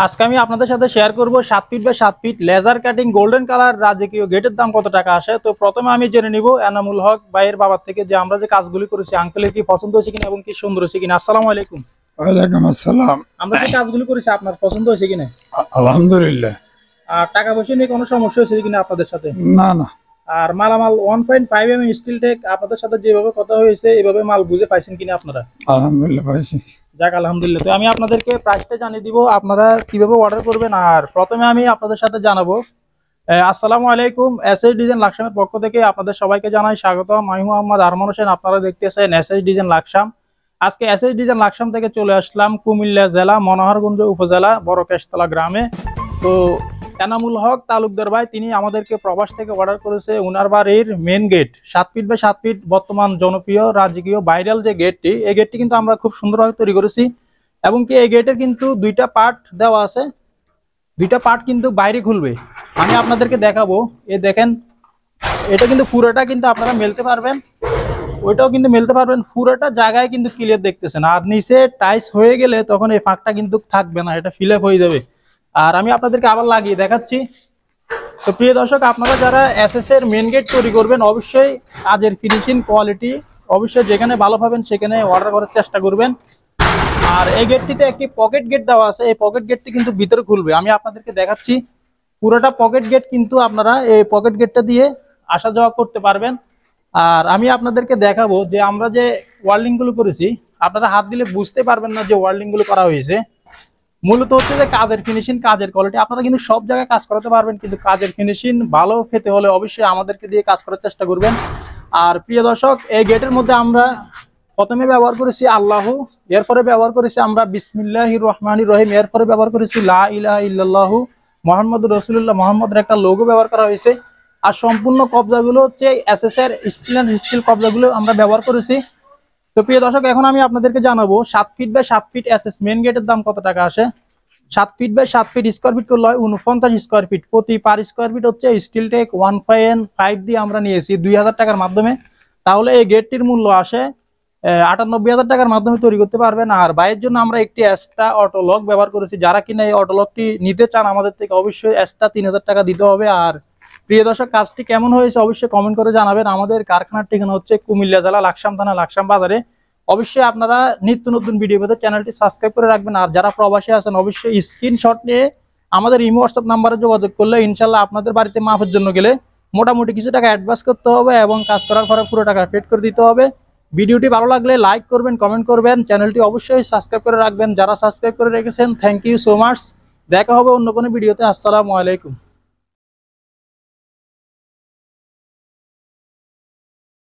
আজকে আমি আপনাদের সাথে শেয়ার করব 7 feet by 7 feet laser cutting golden colour রাজকীয় গেটের দাম কত টাকা আসে। তো প্রথমে আমি জেনে নিব এনামুল হক ভাইয়ের বাবার থেকে যে আমরা যে কাজগুলি করেছি আঙ্কেলের কি পছন্দ হয়েছে কিনা এবং কি সুন্দর হয়েছে কিনা। আসসালামু আলাইকুম। ওয়ালাইকুম আসসালাম। আমরা যে কাজগুলি করেছি আপনার পছন্দ হয়েছে কিনা? আলহামদুলিল্লাহ। আর টাকা পয়সা নিয়ে কোনো সমস্যা হয়েছে কিনা আপনাদের সাথে? না না। আর মালামাল 1.5 স্টিল টেক আপনাদের সাথে যেভাবে কথা হয়েছে এভাবে মাল বুঝে পাইছেন কিনা আপনারা? আলহামদুলিল্লাহ পাইছি। যাক আলহামদুলিল্লাহ। তো আমি আপনাদেরকে প্রাইসটা জানিয়ে দিব, আপনারা কিভাবে অর্ডার করবেন। আর প্রথমে আমি আপনাদের সাথে জানাবো, আসসালামু আলাইকুম। এসএস ডিজাইন লাকসামের পক্ষ থেকে আপনাদের সবাইকে জানাই স্বাগতম। আমি মোহাম্মদ আরমান হোসেন, আপনারা দেখতেছেন এসএস ডিজাইন লাকসাম। আজকে এসএস ডিজাইন লাকসাম থেকে চলে আসলাম কুমিল্লা জেলা মনোহরগঞ্জ উপজেলা বড়কেশতলা গ্রামে। তো এনামুল হক তালুকদার ভাই তিনি আমাদেরকে প্রবাস থেকে অর্ডার করেছে উনার বাড়ির main gate 7 feet by 7 feet বর্তমান জনপ্রিয় রাজকীয় ভাইরাল যে গেটটি, এই গেটটি কিন্তু আমরা খুব সুন্দরভাবে তৈরি করেছি এবং কি এই গেটের কিন্তু দুইটা পার্ট দেওয়া আছে, দুইটা পার্ট কিন্তু বাইরে খুলবে। আমি আপনাদেরকে দেখাবো, এই দেখেন এটা কিন্তু পুরোটা কিন্তু আপনারা মেলতে পারবেন, ওইটাও কিন্তু মেলতে পারবেন, পুরোটা জায়গায় কিন্তু ক্লিয়ার দেখতেছেন। আর নিচে টাইস হয়ে গেলে তখন এই ফাঁকটা কিন্তু থাকবে না, এটা ফিল আপ হয়ে যাবে। আর আমি আপনাদেরকে আবার লাগিয়ে দেখাচ্ছি। তো প্রিয় দর্শক, আপনারা যারা এসএস এর মেন গেট তৈরি করবেন অবশ্যই কাজের ফিনিশিং কোয়ালিটি অবশ্যই যেখানে ভালো পাবেন সেখানে অর্ডার করার চেষ্টা করবেন। আর এই গেটটিতে একটি পকেট গেট দেওয়া আছে, এই পকেট গেটটি কিন্তু ভিতরে খুলবে। আমি আপনাদেরকে দেখাচ্ছি পুরোটা পকেট গেট, কিন্তু আপনারা এই পকেট গেটটা দিয়ে আসা যাওয়া করতে পারবেন। আর আমি আপনাদেরকে দেখাবো যে আমরা যে ওয়ার্ল্ডিং গুলো করেছি, আপনারা হাত দিলে বুঝতে পারবেন না যে ওয়ার্ল্ডিং গুলো করা হয়েছে। মূলত হচ্ছে যে কাজের ফিনিশিং, কাজের কোয়ালিটি। আপনারা কিন্তু সব জায়গায় কাজ করাতে পারবেন, কিন্তু কাজের ফিনিশিং ভালো পেতে হলে অবশ্যই আমাদেরকে দিয়ে কাজ করার চেষ্টা করবেন। আর প্রিয় দর্শক, এই গেটের মধ্যে আমরা প্রথমে ব্যবহার করেছি আল্লাহ, এরপরে ব্যবহার করেছি আমরা বিসমিল্লাহির রহমানির রহিম, এরপরে ব্যবহার করেছি লা ইলাহা ইল্লাল্লাহু মুহাম্মাদুর রাসূলুল্লাহ, মুহাম্মাদের একটা লোগো ব্যবহার করা হয়েছে। আর সম্পূর্ণ কবজাগুলো হচ্ছে এসএস এর স্টিল কবজাগুলো আমরা ব্যবহার করেছি। তো প্রিয় দর্শক, এখন আমি আপনাদেরকে জানাবো 7 feet by 7 feet SS main গেটের দাম কত টাকা আসে। 7 feet by 7 feet square feet করলে হয় 49 স্কোয়ার ফিট, প্রতি পার স্কোয়ার ফিট হচ্ছে স্টিল টেক 1.5 দিয়ে আমরা নিয়েছি 2000 টাকার মাধ্যমে। তাহলে এই গেটটির মূল্য আসে 98,000 টাকার মাধ্যমে তৈরি করতে পারবেন। আর বাইরের জন্য আমরা একটি এক্সট্রা অটো লক ব্যবহার করেছি, যারা কিনা এই অটো লকটি নিতে চান আমাদের থেকে অবশ্যই এক্সট্রা 3000 টাকা দিতে হবে। আর প্রিয় দর্শক, কাজটি কেমন হয়েছে অবশ্যই কমেন্ট করে জানাবেন। আমাদের কারখানার ঠিকানা হচ্ছে কুমিল্লা জেলা লাকসাম থানা লাকসাম বাজারে। অবশ্যই আপনারা নিত্য নতুন ভিডিও পেতে চ্যানেলটি সাবস্ক্রাইব করে রাখবেন। আর যারা প্রবাসী আছেন অবশ্যই স্ক্রিনশট নিয়ে আমাদের ইমো হোয়াটসঅ্যাপ নাম্বারে যোগাযোগ করলে ইনশাল্লাহ আপনাদের বাড়িতে মাপের জন্য গেলে মোটামুটি কিছু টাকা অ্যাডভান্স করতে হবে এবং কাজ করার পরে পুরো টাকা পেড করে দিতে হবে। ভিডিওটি ভালো লাগলে লাইক করবেন, কমেন্ট করবেন, চ্যানেলটি অবশ্যই সাবস্ক্রাইব করে রাখবেন। যারা সাবস্ক্রাইব করে রেখেছেন থ্যাংক ইউ সো মাচ। দেখা হবে অন্য কোনো ভিডিওতে। আসসালামু আলাইকুম।